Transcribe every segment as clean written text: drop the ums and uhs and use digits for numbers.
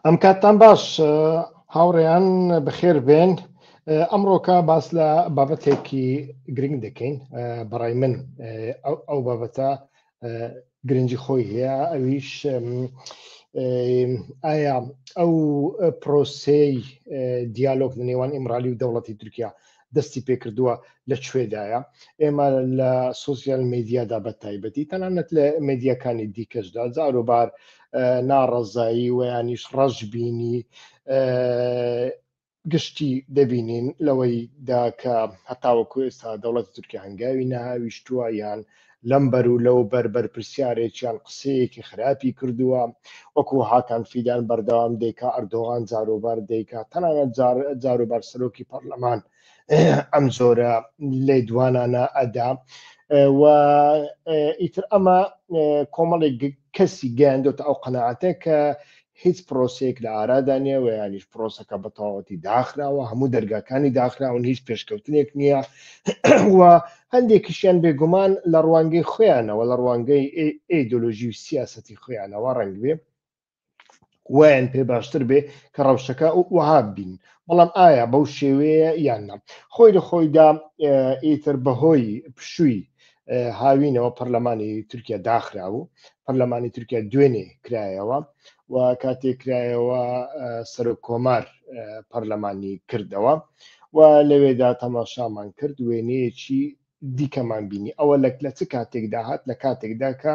ئەم کاتتان باش هاوڕێیان بەخێر بێن ئەمڕۆکە باس لە بابەتێکی گرنگ دەکەین بەڕای من ئەو بابەتە گرنگی خۆی هەیە ئەویش ئایا ئەو پرۆسەی دیالۆگ لە نێوان ئیمرالی و دەوڵەتی تورکیا دەستی پێکردووە لەکوێدایە ئێمە لە سوسیال میدیادا بە تایبەتی تەنانەت لە میدیاکانی دیکەشدا جاروبار ناڕەزایی و یانیش ڕەشبینی گشتی دەبینین لەوەیدا کە هەتاوەکو ئێستا دەوڵەتی تورکیا هەنگاوی نەهاویشتووە یان لەمبەر و لەو بەربەر پرسیارێکیان قسەیەکی خراپی کردووە وەکو هاکان فیدان بەردەوام دەیکا ئەردۆغان جاروبار دەیکا تەنانەت جاروبار سەرۆکی پەرلەمان ئەم زۆرە لێدوانانە ئەدا و ئیتر ئەمە کۆمەڵێک کەسی گەیاندۆتە ئەو قەناعەتە کە هیچ پرۆسەیەک لە ئارادا نییە و یانیش پرۆسەکە بە تەواوەتی داخراوە هەموو دەرگاکانی داخراون هیچ پێشکەوتنێک نییە و هەندێکیشیان بێگومان لە ڕوانگەی خۆیانەوە لە ڕوانگەی ئیدۆلۆژی و سیاسەتی خۆیانەوە ڕەنگ بێ ویان پێ باشتر بێ کە ڕەوشەکە وەها بین بەڵام ئایا بەو شێوەیە یاننا خۆی لە خۆیدا ئیتر بەهۆی پشووی هاوینەوە پەرلەمانی تورکیا داخراوە پەرلەمانی تورکیا دوێنێ کرایەوە و کاتێک کرایەوە سەرۆک کۆمار پەرلەمانی کردەوە و لەوێدا تەماشامان کرد وێنەیەکی دیکەمان بینی ئەوە لە چ کاتێکدا هات لە کاتێکدا کە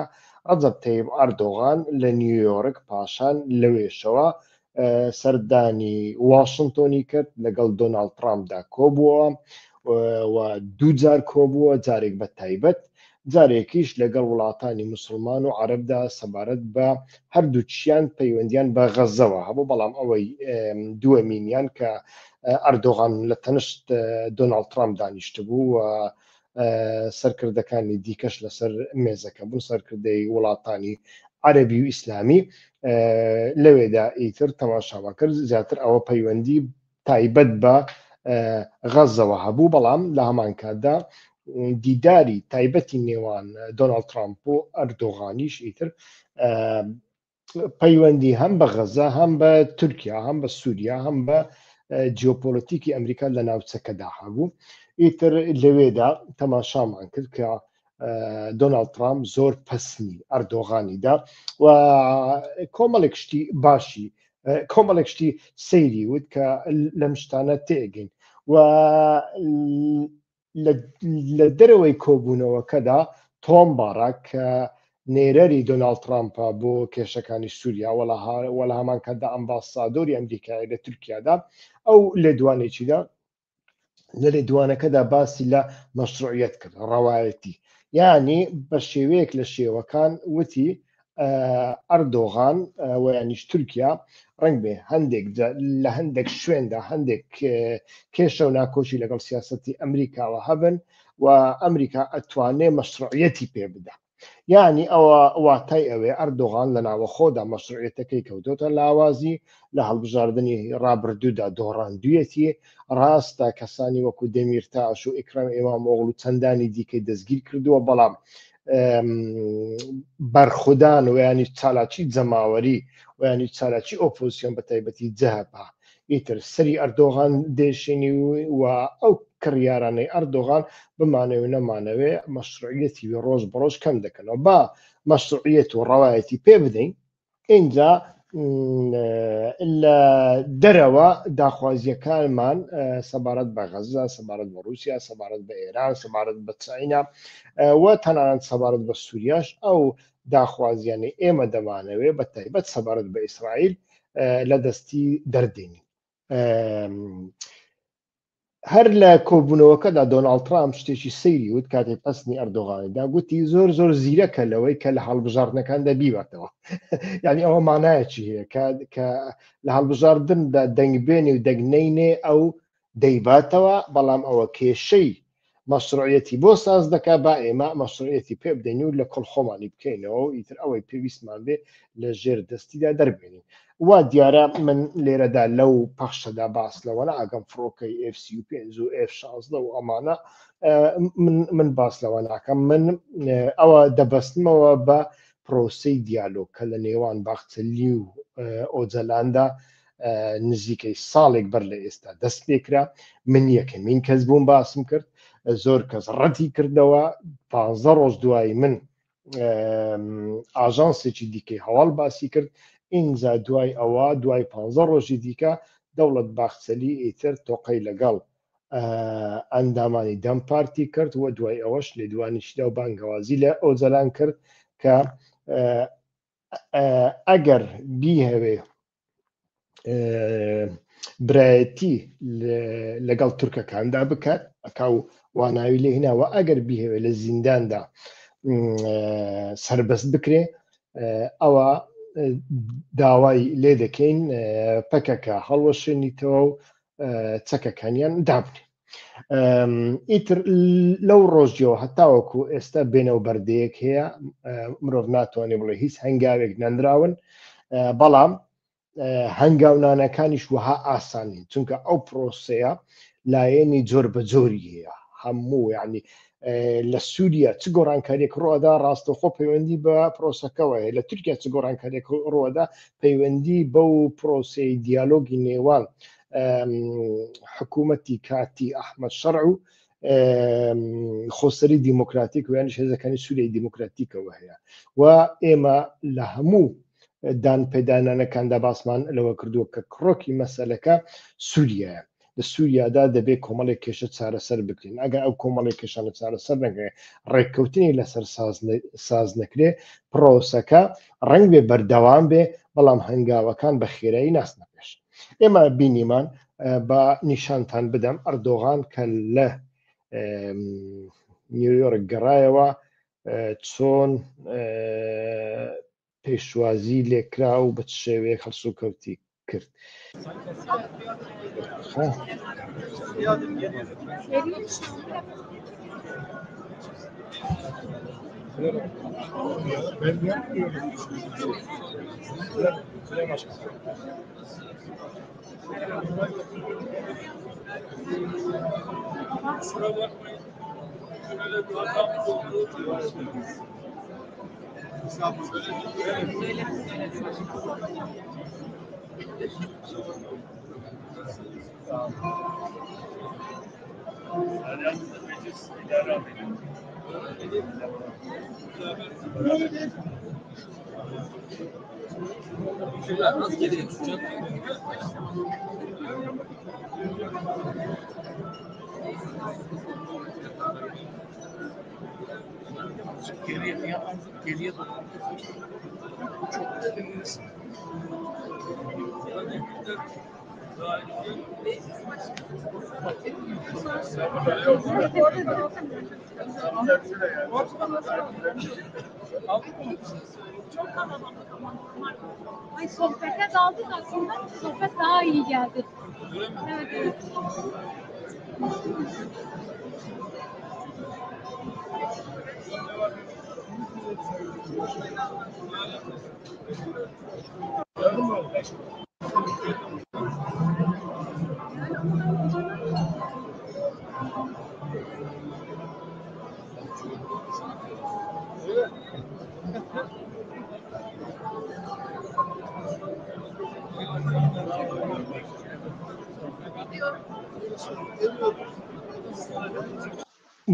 ڕەجەب تەیب ئەردۆغان لە نیویۆرک پاشان لەوێشەوە سەردانی واشنتۆنی کرد لەگەڵ دۆناڵد ترامپدا کۆبووە و دوو جار کۆبووە جارێک بە تایبەت جارێکیش لەگەڵ وڵاتانی موسڵمان و عەرەبدا سەبارەت بە هەردووچیان پەیوەندیان بە غەزەوە هەبوو بەڵام ئەوەی دووەمینیان کە ئەردۆغان لە تەنشت دۆناڵد ترامپ دانیشت بوو و سەرکردەکانی دیکەش لەسەر مێزەکە بوون سەرکردەی وڵاتانی عەرەبی و ئیسلامی لەوێدا ئیتر تەماشامان کرد زیاتر ئەوە پەیوەندی تایبەت بە غەزەوە هەبوو بەڵام لە هەمان کاتدا دیداری تایبەتی نێوان دۆناڵد ترامپ و ئەردۆغانیش ئیتر پەیوەندی هەم بە غەزە هەم بە تورکیا هەم بە سووریا هەم بە جیۆپۆلیتیکی ئەمریکا لە ناوچەکەدا هەبوو ئیتر لەوێدا تەماشامان کرد کە دۆناڵد ترامپ زۆر پەسنی ئەردۆغانیدا و کۆمەڵێک شتی باشی کۆمەڵێک شتی سەیری وت کە لەم شتانە تێگەین و لە دەرەوەی کۆبوونەوەکەدا تۆم باڕاک کە نێرەری دۆناڵد ترامپە بۆ کێشەکانی سووریا وە لە هەمان کاتدا ئەمباسادۆری ئەمریکای لە تورکیادا ئەو لێدوانێکیدا لە لێدوانەکەدا باسی لە مەشروعیەت کرد ڕەوایەتی یعنی بە شێوەیەک لە شێوەکان وتی ئەردۆغان و یانیش تورکیا ڕەنگ بێ هەندێک لە هەندێک شوێندا هەندێک کێشە و ناکۆشی لەگەڵ سیاسەتی ئەمریکاوە هەبن و ئەمریکا ئەتوانێ مەشروعیەتی پێ بدە یعنی ئەوە واتای ئەوێ ئەردۆغان لە ناوە خۆدا مەشروعیەتەکەی کەوتۆتە لاوازی لە هەڵبژاردننی ڕابردوودا دۆڕاندوویەتی ڕاستە کەسانی وەکو دەمیرتاش و ئیکرام ئێمامۆغڵ و چەندانی دیکەی دەستگیر کردووە بەڵام بەرخودان و ینی چالاکی جەماوەری و ینی چالاکی ئۆپۆزیسیۆن بە تایبەتی جەهەپا ئیتر سەری ئەردۆغان دێشێنی و ئەو کڕیارانەی ئەردۆغان بمانەوێ نەمانەوێ مەشروعیەتی ڕۆژ بەڕۆژ کەم دەکەنەوە با مەشروعیەت و ڕەوایەتی پێ بدەین اینجا لە دەرەوە داخوازیەکانمان سەبارەت بە غەزە سەبارەت بە رووسیا سەبارەت بە ئێران سەبارەت بە چاینا و تەنانەت سەبارەت بە سووریاش ئەو داخوازیانەی ئێمە دەمانەوێ بە تایبەت سەبارەت بە ئیسرائیل لە دەستی دەردێنین هەر لە کۆبوونەوەکەدا دۆناڵد ترامپ شتێکی سەیری وت کاتێک پەسنی ئەردۆغانیدا گوتی زۆر زۆر زیرەکە لەوەی کە لە هەڵبژاردنەکاندا بیباتەوە یعنی ئەوە مانایەکی هەیە کە لە هەڵبژاردندا دەنگبێنی و دەگنینێ ئەو دەیباتەوە بەڵام ئەوە کێشەی مەشروعیەتی بۆ ساز دەکا با ئێمە مەشروعیەتی پێ بدەین و لە کۆڵخۆمانی بکەینەوە و ئیتر ئەوەی پێویستمان بێ لە ژێر دەستیدا دەربێنین وا دیارە من لێرەدا لەو پەخشەدا باس لەوەنە ئەگەم فڕۆکەی F-35 و F-16 و ئەمانە من باس لەوە ناکەم من ئەوە دەبەستمەوە بە پرۆسەی دیالۆگ کە لە نێوان باخچەلی و ئۆجەلاندا نزیکەی ساڵێک بەر لە ئێستا دەست پێکرا. من یەکەمین کەس بووم باسم کرد، زۆر کەس ڕەتی کردەوە. 15 ڕۆژ دوایی من ئاژانسێکی دیکەی هەواڵ باسی کرد. ئینجا دوای ئەوە دوای 15 ڕۆژی دیکە دەوڵەت باخچەلی ئیتر تۆقەی لەگەڵ ئەندامانی دەم پارتی کرد و دوای ئەوەش لێدوانیشدا و بانگەوازی لە ئۆجەلان کرد کە ئەگەر بیهەوێ برایەتی لەگەڵ تورکەکاندا بکات ئەکاو واناوی لێ هێناوە، ئەگەر بیهەوێ لە زینداندا سربەست بکرێ ئەوە داوای لێ دەکەین پەکەکە هەڵوەشێنیتەوە و چەکەکانیان دابنێ. ئیتر لەو ڕۆژیەوە هەتاوەکو ئێستا بێنەوبەردەیەک هەیە، مرۆڤ ناتوانێت بڵێ هیچ هەنگاوێک نەنراون، بەڵام هەنگاونانەکانیش وەها ئاسانین، چونکە ئەو پرۆسەیە لایەنی جۆر بە جۆری هەیە. هەموو یعنی لە سووریا چ گۆڕانکاریێک ڕۆدا ڕاستەوخۆ پەیوەندی بە پرۆسەکەەوە هەیە، لە تورکیا چ گۆڕانکاریێک ڕۆدا پەیوەندی بەو پرۆسەی دیالۆگی نێوان حکوومەتی کاتی ئەحمەد شەرع و خۆسەری دیموکراتیک و یانیش هێزەکانی سووریای دیموکراتیکەوە هەیە. و ئێمە لە هەموو دانپێدانانەکاندا باسمان لەوە کردووە کە کڕۆکی مەسەلەکە سووریایە. لە سووریادا دەبێت کۆمەڵێک کێشە چارەسەر بکرێن. ئەگەر ئەو کۆمەڵێک کێشانە چارەسەر نەکرێت، ڕێککەوتنی لەسەر ساز نەکرێ، پرۆسەکە ڕەنگ بێ بەردەوام بێ، بەڵام هەنگاوەکان بە خێرایی ناسنە پێش. ئێمە بینیمان بە نیشانتان بدەم ئەردۆغان کە لە نیویۆرک گەڕایەوە چۆن پێشوازی لێکرا و بە شێوەیەک هەڵسو کەوتی کرد. Ay sohbete daldık aslında. Sohbet daha iyi geldi. Evet, evet.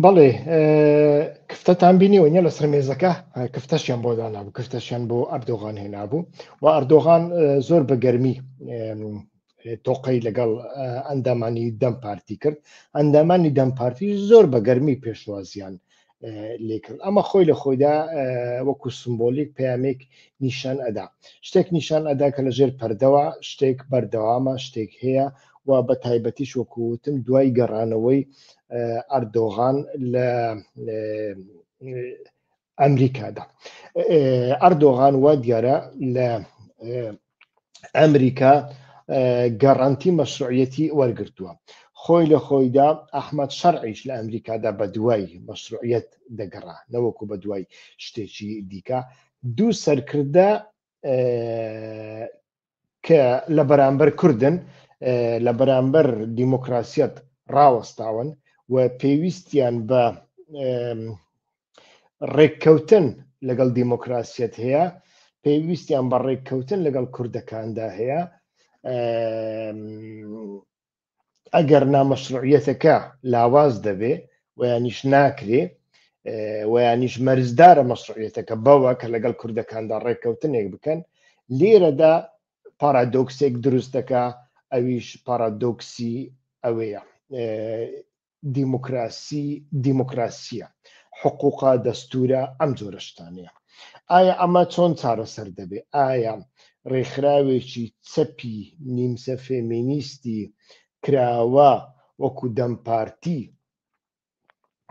بەڵێ کفتەتان بینیوە نیە لەسەر مێزەکە کفتەشیان بۆ دانابوو، کفتەشیان بۆ ئەردۆغان هێنابوو و ئەردۆغان زۆر بە گەرمی تۆقەی لەگەڵ ئەندامانی دەم پارتی کرد. ئەندامانی دەم پارتی زۆر بە گەرمی پێشوازیان لێکرد. ئەمە خۆی لە خۆیدا وەکو سمبۆلیک پەیامێک نیشان ئەدا، شتێک نیشان ئەدا کە لەژێر پەردەوە شتێک بەردەوامە، شتێک هەیە و بە تایبەتیش وەکوتم دوای گەڕانەوەی ئەردۆغان لە ئەمریکادا. ئەردۆغان وا دیارە لە ئەمریکا گەڕانتی مەشروعیەتی وەرگرتووە. خۆی لە خۆیدا ئەحمەد شەرعیش لە ئەمریکادا بە دوای مەشروعیەت دەگەڕا، نەوەکو بە دوای شتێکی دیکە. دوو سەرکردە کە لە بەرامبەر کوردن، لە بەرامبەر دیموکراسیەت ڕاوەستاون و پێویستیان بە ڕێککەوتن لەگەڵ دیموکراسیەت هەیە، پێویستیان بە ڕێککەوتن لەگەڵ کوردەکاندا هەیە ئەگەر نامەشروعیەتەکە لاواز دەبێ ویانیش ناکرێ ویانیش مەرزدارە مەشروعیەتەکە بەوە کە لەگەڵ کوردەکاندا ڕێککەوتنێک بکەن لێرەدا پارادۆکسێک دروستەکە ئەویش پارادۆکسی ئەوەیە دیموکراسیە حقوقا دەستورە ئەم جۆرە شتانەیە ئایا ئەمە چۆن چارەسەر دەبێ ئایا ڕێکخراوێکی چەپی نیمسە فێمینیستی کراوە وەکو دەمپارتی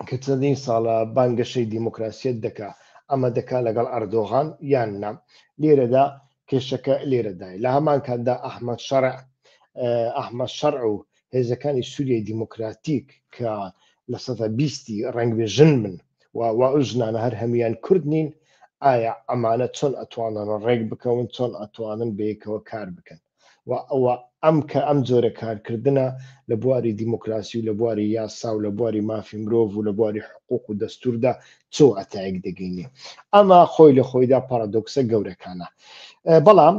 کە چەندین ساڵە بانگەشەی دیموکراسیەت دەکا ئەمە دەکا لەگەڵ ئەردۆغان یان نا لێرەدا کێشەکە لێرەدای لە هەمان کاتدا ئەحمەد شەرع و هێزەکانی سووریای دیموکراتیک کە لە سەدە بیستی ڕەنگبێژن من و ژنانە هەر هەمیان کورد نین ئایا ئەمانە چۆن ئەتوانن ڕێک بکەون چۆن ئەتوانن بەیەکەوە کار بکەن و ئەوە ئەم جۆرە کارکردنە لە بواری دیموکراسی و لە بواری یاسا و لە بواری مافی مرۆڤ و لە بواری حقوق و دەستوردا چۆ ئەتایەک دەگەینێ ئەمە خۆی لە خۆیدا پارادۆکسە گەورەکانە بەڵام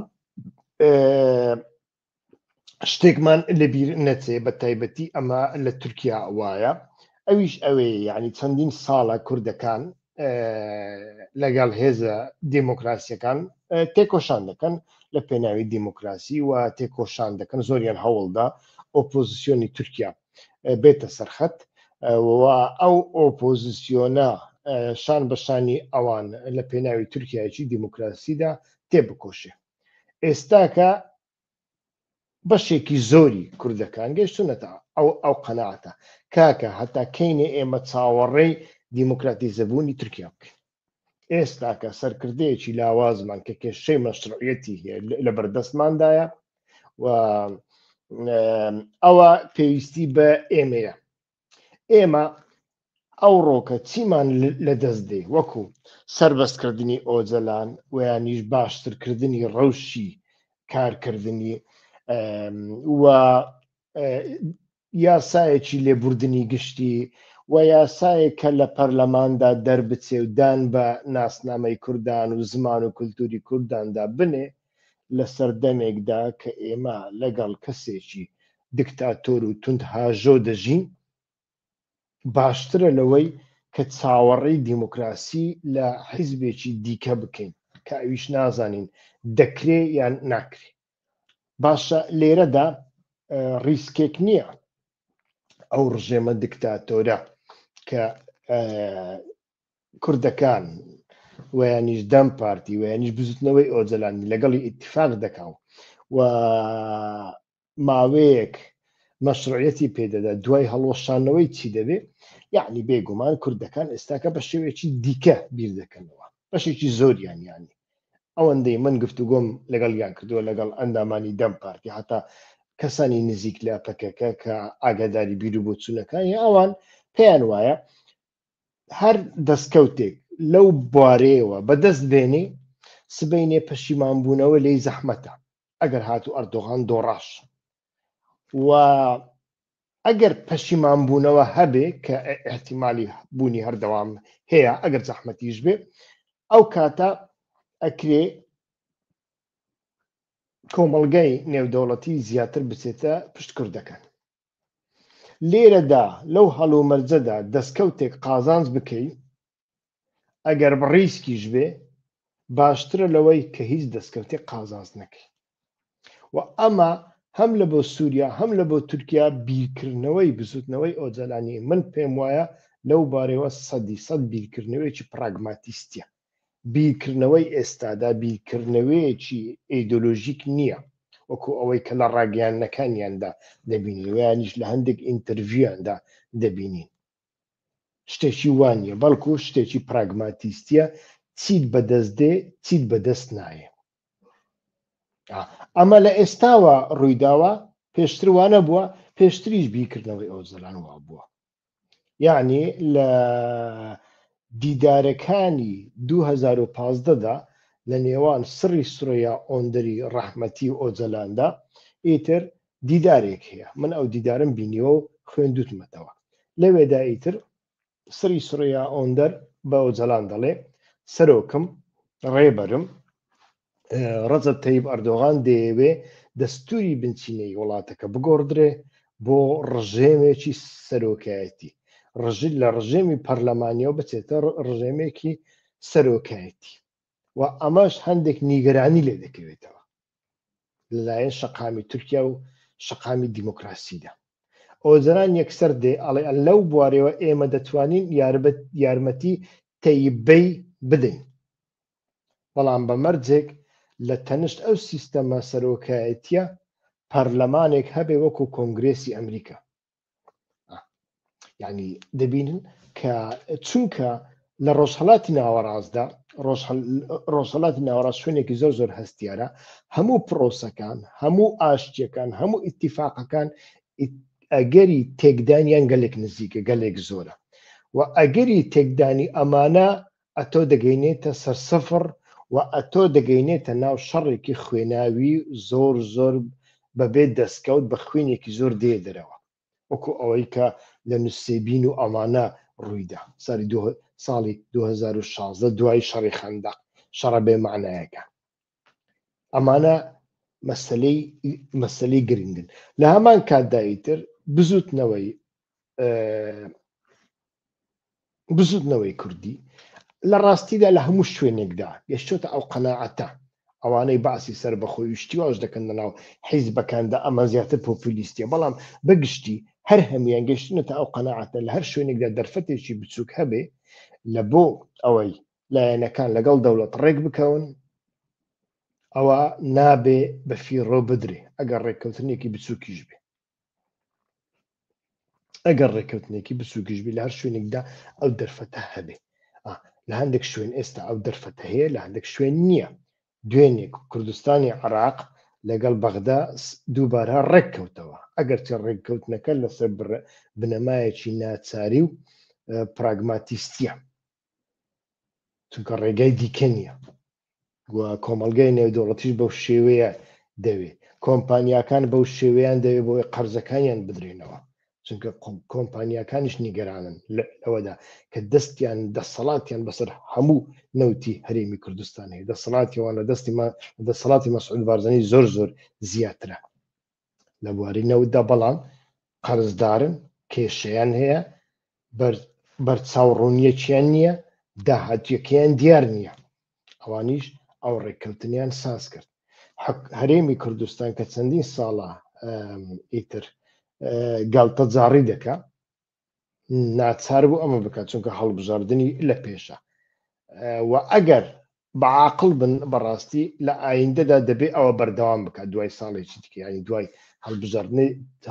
شتێکمان لەبیر نەچێ بە تایبەتی ئەمە لە تورکیا وایە ئەویش ئەوەیە یعنی چەندین ساڵە کوردەکان لەگەڵ هێزە دیموکراسیەکان تێکۆشان دەکەن لە پێناوی دیموکراسی و تێکۆشان دەکەن زۆریان هەوڵدا ئۆپۆزیسیۆنی تورکیا بێتە سەرخەت و ئەو ئۆپۆزیسیۆنە شان بەشانی ئەوان لە پێناوی تورکیایکی دیموکراسیدا تێبکۆشێ ئێستاکە بەشێکی زۆری کوردەکان گەیشتونەتە ئەو قەناعەتە کاکە هەتا کەینێ ئێمە چاوەڕێی دیموکراتیزەبوونی تورکیا بکەین ئێستاکە سەرکردەیەکی لاوازمان کە کێشەی مەشروعیەتی هەیە لە بەردەستماندایە و ئەوە پێویستی بە ئێمەیە ئێمە ئەو ڕۆکە چیمان لەدەست دێ وەکو سەربەستکردنی ئۆجەلان ویانیش باشترکردنی ڕەوشی کارکردنی و یاسایەکی لێبوردنی گشتی و یاسایە کە لە پەرلەماندا دەربچێ و دان بە ناسنامەی کوردان و زمان و کولتوری کورداندا بنێ لە سەردەمێکدا کە ئێمە لەگەڵ کەسێکی دیکتاتۆر و توند هاژۆ دەژین باشترە لەوەی کە چاوەڕێی دیموکراسی لە حیزبێکی دیکە بکەین کە ئەویش نازانین دەکرێ یان ناکرێ باشە لێرەدا ریسکێک نییە ئەو ڕژێمە دیکتاتۆرە کە کوردەکان ویانیش دەم پارتی ویانیش بزوتنەوەی ئۆجەلانی لەگەڵی ئیتیفاق دەکاو و ماوەیەک مەشروعیەتی پێدەدا دوای هەڵوەشانەوەی چی دەبێ یعنی بێگومان کوردەکان ئێستاکە بە شێوێکی دیکە بیر دەکەنەوە بەشێکی زۆریان یانی ئەوەندەی من گفتوگۆم لەگەڵ یان کردووە لەگەڵ ئەندامانی دەم پارتی هەتا کەسانی نزیک لە پەکەکە کە ئاگاداری بیر و بۆچوونەکانی ئەوان پێیان وایە هەر دەستکەوتێک لەو بوارەیەوە بەدەست بێنێ سبەینێ پەشیمانبوونەوە لێی زەحمەتە ئەگەر هاتوو ئەردۆغان دۆڕاش و ئەگەر پەشیمانبوونەوە هەبێ کە ئێحتیمالی بوونی هەردەوام هەیە ئەگەر زەحمەتیش بێ ئەو کاتە ئەکرێ کۆمەڵگەی نێودەوڵەتی زیاتر بچێتە پشت کوردەکان لێرەدا لەو هەڵومەرجەدا دەستکەوتێک قازانج بکەی ئەگەر بڕیسکیش بێ باشترە لەوەی کە هیچ دەستکەوتێک قازانج نەکەی و ئەمە هەم لە بۆ سووریا هەم لە بۆ تورکیا بیرکردنەوەی بزوتنەوەی ئۆجەلانی من پێم وایە لەو بارەوە 100% بیرکردنەوەیکی پراگماتیستیە بیرکردنەوەی ئێستادا بیرکردنەوەیەکی ئیدۆلۆژیک نییە وەکو ئەوەی کە لە ڕاگەیاندەکانیاندا دەبینی ویانیش لە هەندێک ئینتەرویویاندا دەبینین شتێکی وانە بەڵکو شتێکی پراگماتیستیە چیت بەدەست دێ چیت بەدەست نایە ئەمە لە ئێستاوە ڕوویداوە پێشتر وانە بووە پێشتریش بیرکردنەوەی ئۆجەلان وا بووە یعنی لە دیدارەکانی 2015دا لە نێوان سڕی سورەیە ئۆندەری ڕەحمەتی و ئۆجەلاندا ئیتر دیدارێک هەیە من ئەو دیدارم بینیوە و خوێندوتمەتەوە لەوێدا ئیتر سڕی سورەیە ئۆندەر بە ئۆجەلان دەڵێ سەرۆکم ڕێبەرم ڕەجەب تەیب ئەردۆغان دەیەوێ دەستوری بنچینەی وڵاتەکە بگۆڕدرێ بۆ ڕژێمێکی سەرۆکایەتی لە ڕژێمی پەرلەمانیەوە بچێتە ڕژێمێکی سەرۆکایەتی و ئەمەش هەندێک نیگەرانی لێ دەکەوێتەوە لەلایەن شەقامی تورکیا و شەقامی دیموکراسیدا ئۆزەران یەکسەر دێ ئەڵێ لەو بوارەوە ئێمە دەتوانین یارمەتی تەیبەی بدەین بەڵام بەمەرجێک لە تەنشت ئەو سیستەمە سەرۆکایەتیە پەرلەمانێک هەبێ وەکو کۆنگرێسی ئەمریکا یعنی دەبینن کە چونکە لە ڕۆژهەڵاتی ناوەڕاستدا ڕۆژهەڵاتی ناوەڕاست شوێنێکی زۆر هەستیارە هەموو پرۆسەکان هەموو ئاشتیەکان هەموو ئیتیفاقەکان ئەگەری تێکدانیان گەلێک نزیکە گەلێک زۆرە و ئەگەری تێکدانی ئەمانە ئەتۆ دەگەینێتە سەرسەفر و ئەتۆ دەگەینێتە ناو شەڕێکی خوێناوی زۆر بەبێ دەستکەوت بە خوێنێکی زۆر دێ دەرەوە وەکو ئەوەی کە لە نووسێبین و ئەمانە ڕوویدا ساڵی 2016 دوای شەڕی خەندەق شەڕە بێ معنایەکە ئەمانە مەسەلەی گرنگن لە هەمان کاتداییتر بزوتنەوەی کوردی لە ڕاستیدا لە هەموو شوێنێکدا گەشتۆتە ئەو قەناعەتە ئەوانەی باسی سەر بەخۆی وشتی واش دەکەن لەناو حیزبەکاندا ئەمە زیاتر پۆپولیستیە بەڵام بەگشتی هەر هەمویان گەشتنەتە ئەو قەناعەتە لە هەر شوێنێکدا دەرفەتێکی بچووک هەبێ لە بۆ ئەوەی لایەنەکان لەگەڵ دەوڵەت ڕێک بکەون ئەوە نابێ بە فیڕۆ بدرێ ئەگەر ڕێککەوتنێکی بچووکیش بێ ئەگەر ڕێککەوتنێکی بچووکیش بێ لە هەر شوێنێکدا ئەو دەرفەتە هەبێ لە هەندێک شوێن ئێستا ئەو دەرفەتە هەیە لە هەندێک شوێن نییە دوێنێک کوردستانی عێراق لەگەڵ بەغدا دووبارە ڕێککەوتەوە ئەگەر چ ڕێککەوتنەکە لەسەر بنەمایەکی ناچاری و پراگماتیستیە چونکە ڕێگای دیکە نییە کۆمەڵگەی نێودەوڵەتیش بەو شێوەیە دەوێت کۆمپانیاکان بەو شێوەیان دەوێت بۆی قەرزەکانیان بدرێنەوە چونکە کۆمپانیاکانیش نیگەرانن لەوەدا کە دەسەڵاتیان بەسەر هەموو نەوتی هەرێمی کوردستان هەیە دەسەڵاتیەوان لە دەسەڵاتی مەسعود بارزانانی زۆر زیاترە لە بواری نەوتدا بەڵام قەرزدارن کێشەیان هەیە بەرچاوڕوونیەکیان نییە داهاتویەکەیان دیار نییە ئەوانیش ئەو ڕێککەوتنیان ساز کرد هەرێمی کوردستان کە چەندین ساڵە ئیتر گاڵتە جاڕی دەکا ناچار بوو ئەمە بکات چونکە هەڵبژاردننی لە پێشە و ئەگەر بەعاقڵ بن بەڕاستی لە ئایندەدا دەبێت ئەوە بەردەوام بکات دوای ساڵێکی دیکە ینی دوای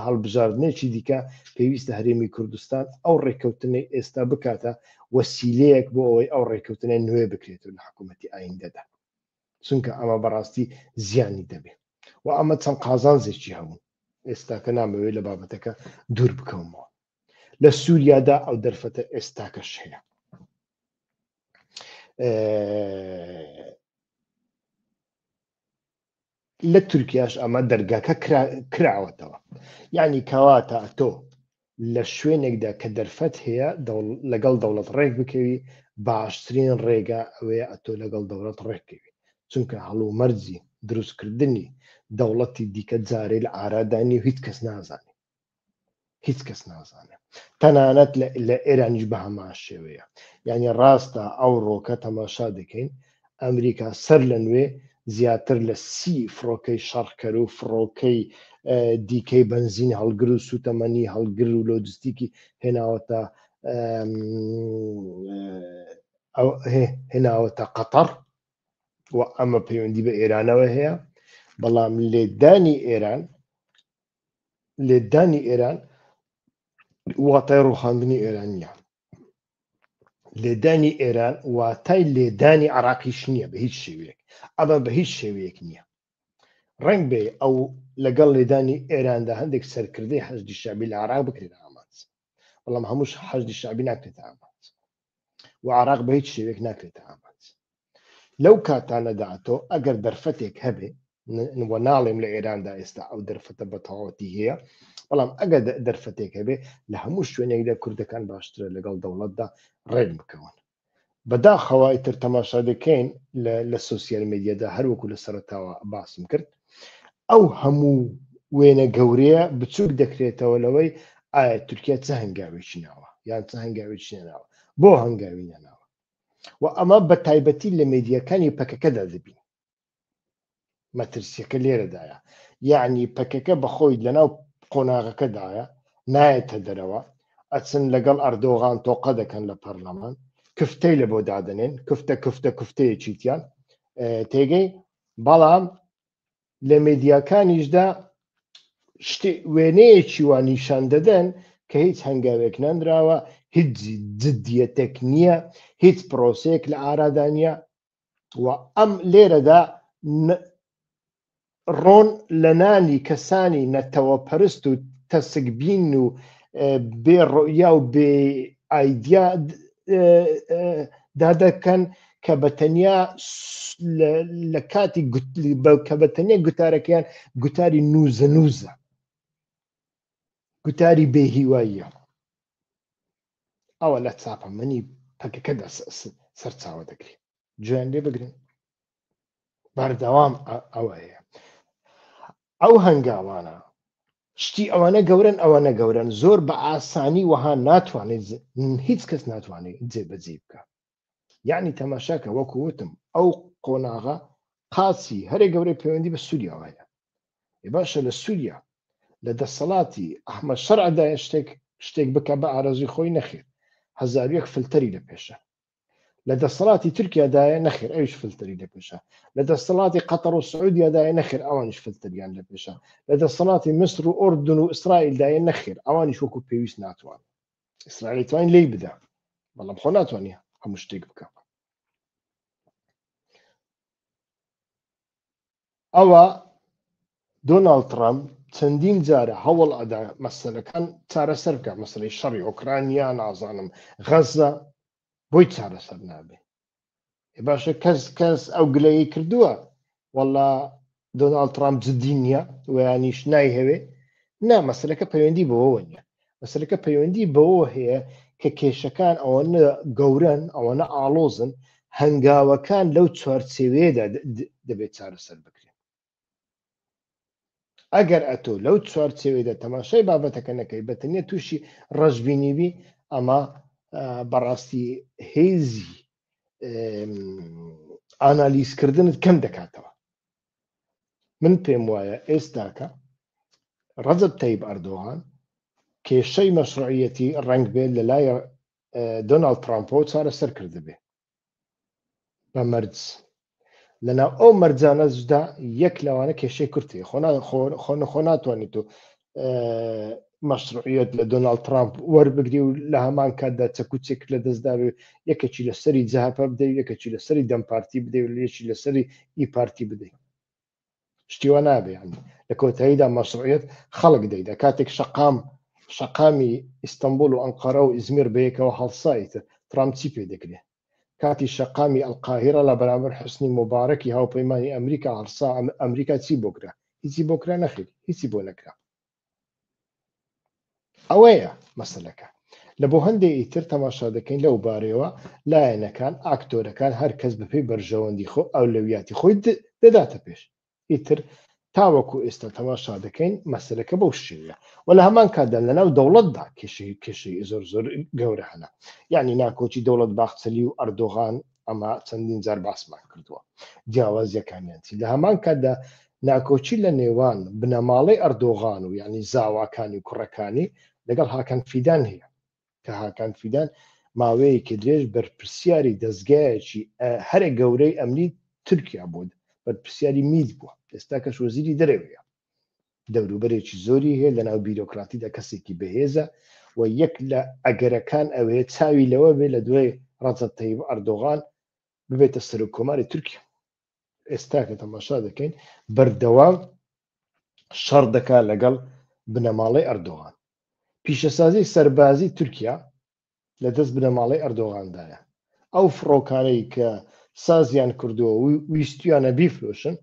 هەڵبژاردنێکی دیکە پێویستە هەرێمی کوردستان ئەو ڕێککەوتنەی ئێستا بکاتە وەسیلەیەک بۆ ئەوەی ئەو ڕێککەوتنە نوێ بکرێتەوە لە حکوومەتی ئایندەدا چونکە ئەمە بەڕاستی زیانی دەبێت و ئەمە چەند قازانجێکی هەبوو ئێستا کە نامەوێت لە بابەتەکە دوور بکەمەوە لە سووریادا ئەو دەرفەتە ئێستاکەش هەیە لە تورکیاش ئەمە دەرگاکە کراوەتەوە یعنی کەواتە تۆ لە شوێنێکدا کە دەرفەت هەیە لەگەڵ دەوڵەت ڕێک بکەوی باشترین ڕێگا ئەوەیە ئەتۆ لەگەڵ دەوڵەت ڕێککەوی چونکە هەڵوو مەرجی دروستکردنی دەوڵەتی دیکە جارێ لە ئارادانی و هیچ کەس نازانێت تەنانەت لە ئێرانیش بە هەمان شێوەیە یعنی ڕاستە ئەو ڕۆکە تەماشا دەکەین ئەمریکا سەر لە نوێ زیاتر لە 30 فڕۆکەی شەڕکەر و فڕۆکەی دیکەی بنزین هەڵگر و سوتەمەنی هەڵگر و لۆجستیکی هێناوەتە قەتەر و ئەمە پەیوەندی بە ئێرانەوە هەیە بەڵام لێدانی ئێران واتای ڕوخاندنی ئێران نییە لێدانی ئێران واتای لێدانی عێراقیش نییە بە هیچ شێوەیەک ئەمە بە هیچ شێوەیەک نییە ڕنگ بێ ئەو لەگەڵ لێدانی ئێراندا هەندێک سەرکردەی حەشدی شعبی لە عێراق بکرێت ئامانج بەڵام هەمووش حەشدی شعبی ناکرێتە ئامانج و عێراق بە هیچ شێوەیەک ناکرێتە ئامانج لەو کاتانەدا تۆ ئەگەر دەرفەتێک هەبێ ناڵێم لە ئێراندا ئێستا ئەو دەرفەتە بە تەواوەتی هەیە بەڵام ئەگەر دەرفەتێک هەبێ لە هەموو شوێنێکدا کوردەکان باشترە لەگەڵ دەوڵەتدا ڕێک بکەون بەداخەوە ئیتر تەماشا دەکەین لە سوسیال میدیادا هەروەکو لە سەرەتاوە باسم کرد ئەو هەموو وێنە گەورەیە بچووک دەکرێتەوە لەوەی ئایا تورکیا چه هەنگاوێکی ناوە یان چه هەنگاوێکی نێناوە بۆ هەنگاوی نێناوە و ئەمە بە تایبەتی لە میدیاکانی پەکەکەدا دەبین مەترسیەکە لێرەدایە یعنی پەکەکە بەخۆی لەناو قۆناغەکەدایە نایەتە دەرەوە ئەچن لەگەڵ ئەردۆغان تۆقە دەکەن لە پەرلەمان کفتەی لە بۆ دادنێن کفتەیەکی تیان تێگەی بەڵام لە میدیاکانیشدا وێنەیەکی وا نیشان دەدەن کە هیچ هەنگاوێک نەندراوە هیچ جددیەتێک نییە هیچ پرۆسەیەک لە ئارادا نیە و ئەم لێرەدا ڕۆن لە نانی کەسانی نەتەوەپەرست و تەسکبین و بێڕۆیا و بێ ئایدیا دادەکەن کە بەتەنیا لە کاتی کە بەتەنیا گوتارەکەیان گوتاری نوزە گوتاری بێهیواییە ئەوە لە چاپەمەنی پەکەکەدا سەرچاوە دەگرێت گوێیان لێ بگرن بەردەوام ئەوە هەیە ئەو هەنگاوانە شتی ئەوانە گەورن ئەوەنە گەورن زۆر بە ئاسانی وەها ناتوانێت هیچ کەس ناتوانێت جێبەجێ بکە یعنی تەماشاکە وەکو وتم ئەو قۆناغا قاچی هەرێ گەورەی پەیوەندی بە سووریاوایە باشە لە سووریا لە دەسەڵاتی ئەحمەد شەرعدایە شتێک بکە بە ئارەزوی خۆی نەخێر 1001 فلتەری لە پێشە لە دەسەڵاتی تورکیادایە نەخێر ئەویش فلتەری لە پێشە لە دەسەڵاتی قەتەر و سعودیادایە نەخێر ئەوانیش فلتەریان لە پێشە لە دەسەڵاتی میسر و ئوردن و ئیسرائیلدایە نەخێر ئەوانیش وەکو پێویست ناتوان ئیسرائیل توانین لێی بدە بەڵام خۆ ناتوانێت هەموو شتێک بکە ئەوە دۆناڵد ترامپ چەندین جارە هەوڵ ئەدا مەسەلەکان چارەسەر بکە مەسەلەی شەڕی ئۆکرانیا نازانم غەزە بۆی چارەسەر نابێ باشە کەس ئەو گلەیی کردووە وەڵا دۆناڵد ترامپ جددی نییە ویانیش نایهەوێ نا مەسەلەکە پەیوەندی بەوە نییە مەسەلەکە پەیوەندی بەوە هەیە کە کێشەکان ئەوەنە گەورن ئەوەنە ئاڵۆزن هەنگاوەکان لەو چوارچێوەیەدا دەبێت چارەسەر بکرێن ئەگەر ئەتۆ لەو چوارچێوەیەدا تەماشای بابەتەکە نەکەی بەتەنیا تووشی ڕەشبینیبی ئەمە بەڕاستی هێزی ئانالیزکردنت کەم دەکاتەوە من پێم وایە ئێستاکە ڕەجەب تەیب ئەردۆغان کێشەی مەشروعیەتی ڕەنگ بێت لە لای دۆناڵد ترامپۆ چارەسەر کردبێ بە مەرج لەناو ئەو مەرجانەشدا یەک لەوانە کێشەی کورتی خۆ ناتوانیت و مەشروعیەت لە دۆناڵد ترامپ وەربگری و لە هەمان کاتدا چەکوچێک لە دەستداوێ یەکێکی لەسەری جەهەپە بدەیت یەکێکی لەسەری دەمپارتی بدەیت و یەکی لەسەری ئی پارتی بدەیت شتیوە نابێ لە کۆتاییدا مەشروعیەت خەڵک دەیدا کاتێک شەقامی ئیستەنبول و ئەنقەرە و ئیزمیر بەیەکەوە هەڵسایتە ترامپ چی پێ دەکرێت کاتی شەقامی ئەلقاهیرە لە بەرامبەر حوسنی مبارەکی هاوپەیمانی ئەمریکا هەڵسا ئەمریکا چی بۆکرا هیچی بۆکرا نەخێت هیچی بۆ نەکرا ئەوەیە مەسەلەکە لە بۆ هەندێک ئیتر تەماشا دەکەین لەو بارەوە لایەنەکان ئاکتۆرەکان هەر کەس بەپێی بەرژەوەندی خۆ ئەولەویاتی خۆی دەداتە پێش ئیتر تاوەکو ئێستا تەماشا دەکەین مەسەلەکە بەو شێوەیە و لە هەمان کاتدا لەناو دەوڵەتدا کێشەی زۆر گەورە هەنا یعنی ناکۆچی دەوڵەت باخچەلی و ئەردۆغان ئەمە چەندین جار باسمان کردووە جیاوازیەکانیانچی لە هەمان کاتدا ناکۆچی لە نێوان بنەماڵەی ئەردۆغان و یعنی زاواکانی و کوڕەکانی لەگەڵ هاکان فیدان هەیە کە هاکان فیدان ماوەیەکی درێژ بەرپرسیاری دەستگایەکی هەرە گەورەی ئەمنی تورکیا بوو بەرپرسیاری مید بووە ئێستا کەش وەزیری دەرەوەیە دەوروبەرێکی زۆری هەیە لەناو بیرۆکراتیدا کەسێکی بەهێزە و یەک لە ئەگەرەکان ئەوەیە چاوی لەوە بێ لە دوای ڕەجەب تەیب ئەردۆغان ببێتە سەرۆکۆماری تورکیا ئێستا کە تەماشا دەکەین بەردەوام شەڕ دەکا لەگەڵ بنەماڵەی ئەردۆغان پیشەسازی سەربازی تورکیا لە دەست بنەماڵەی ئەردۆغاندایە ئەو فڕۆکانەی کە سازیان کردووە و ویستیانە بیفرۆشن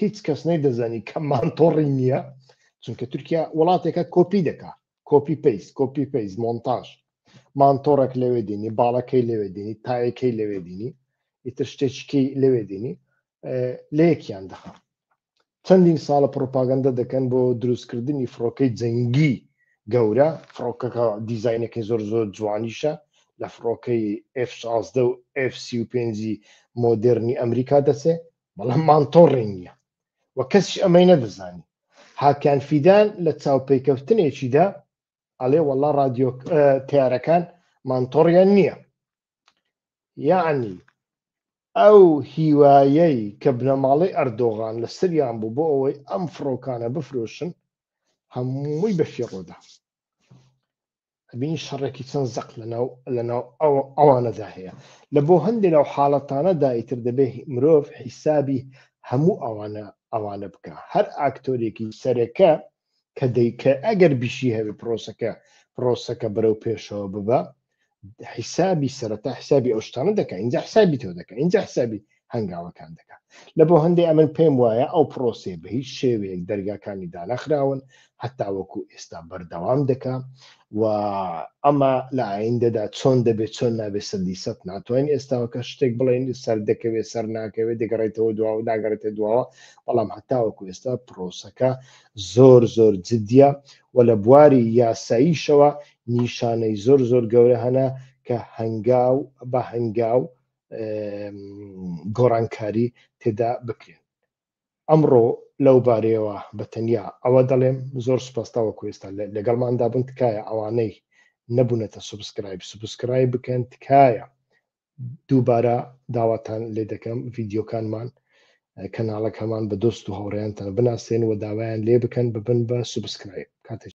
هیچ کەس نەیدەزانی کە مانتۆڕی نییە چونکە تورکیا وڵاتێکە کۆپی دەکات کۆپی پەیس مۆنتاژ مانتۆڕێک لەوێ دێنی، باڵەکەی لەوێ دێنی، تایەکەی لەوێ دێنی، ئیتر شتێکی لەوێ دێنی، لە یەکیان دەخە. چەندین ساڵە پرۆپاگەندە دەکەن بۆ دروستکردنی فڕۆکەی جەنگی گەورە، فڕۆکەکە دیزاینەکەی زۆر زۆر جوانیشە، لە فڕۆکەی F16 و F35 مۆدرنی ئەمریکا دەچێ، بەڵام مانتۆڕی نییە وە کەسیش ئەمەی نەدەزانی. حاکان فیدان لە چاوپێکەوتنێکیدا ئەڵێ وەڵا رادیۆ تیارەکان مانتۆڕیان نییە. یعنی ئەو هیوایەی کە بنەماڵەی ئەردۆغان لە سریان بوو بۆ ئەوەی ئەم فڕۆکانە بفرۆشن هەمووی بە فێڕۆدا. ئەبینی شەڕێکی چەند زەق لەناو ئەوانەدا هەیە. لە بۆ هەندێک لەو حاڵەتانەدا ئیتر دەبێت مرۆڤ حیسابی هەموو ئەوانە بکە. هەر ئاکتۆرێکی سەرەکە کە دەیکە ئەگەر بیشی هەبێ پرۆسەکە بەرەو پێشەوە ببە، حیسابی سەرەتا حیسابی ئەو شتانە دەکە، اینجا حیسابی تۆ دەکە، اینجا حیسابی هەنگاوەکان دەکە. لە بۆ هەندێک ئەمن پێم وایە ئەو پرۆسێ بە هیچ شێوەیەک دەرگاکانی دانەخراون، هەتا وەکو ئێستا بەردەوام دەکە و ئەمە لە ئایندەدا چۆن دەبێت چۆن نابێت سەدیسەت ناتوانین ئێستاوەکە شتێک بڵێن سەر دەکەوێت سەر ناکەوێت دەگەڕێتەوە دواوە داگەڕێتە دواوە، بەڵام هەتا وەکو ئێستا پرۆسەکە زۆر زۆر جددیە و لە بواری یاساییشەوە نیشانەی زۆر زۆر گەورە هەنا کە هەنگاو بە هەنگاو گۆڕانکاری تێدا بکرێن. ئەمڕۆ لەو بارەیەوە بەتەنیا ئەوە دەڵێم زۆر سوپاستا وەکو ئێستا لەگەڵماندا بن، تکایە ئەوانەی نەبوونەتە سوبسکرایب بکەن، تکایە دووبارە داواتان لێ دەکەم ڤیدیۆکانمان کەناڵەکەمان بە دۆست و هاوڕێیانتان بناسێن و داوایان لێ بکەن ببن بە سوبسکرایب.